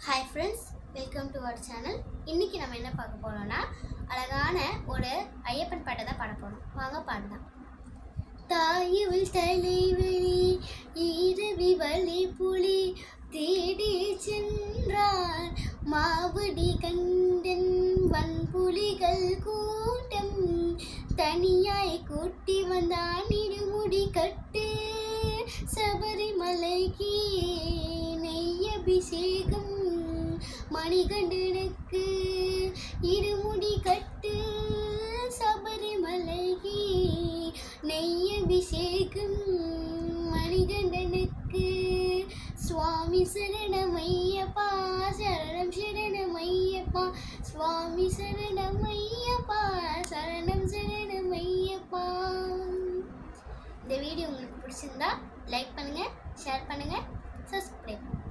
Hi friends, welcome to our channel. இன்றைக்கி நம்ம என்ன பார்க்க போகிறோம்னா, அழகான ஒரு ஐயப்பன் பாட்டை தான் பாட போகிறோம். வாங்க பாடலாம். தாயுள் தலைவலி ஈரவி வலி புலி தேடி சென்றான் மாவடி கண்டன் வன்புலிகள் கூட்டம் தனியாய் கூட்டி வந்தான் இருமுடி கட்டு சபரிமலைக்கு நெய் அபிஷேகம் மணிகண்டனுக்கு இருமுடி கட்டு சபரிமலைக்கு நெய் அபிஷேகம் மணிகண்டனுக்கு சுவாமி சரணமையப்பா சரணம் சரணமையப்பா சுவாமி சரணமையப்பா சரணம் சரணமையப்பா. இந்த வீடியோ உங்களுக்கு பிடிச்சிருந்தா லைக் பண்ணுங்கள், ஷேர் பண்ணுங்கள், சப்ஸ்கிரைப் பண்ணுங்கள்.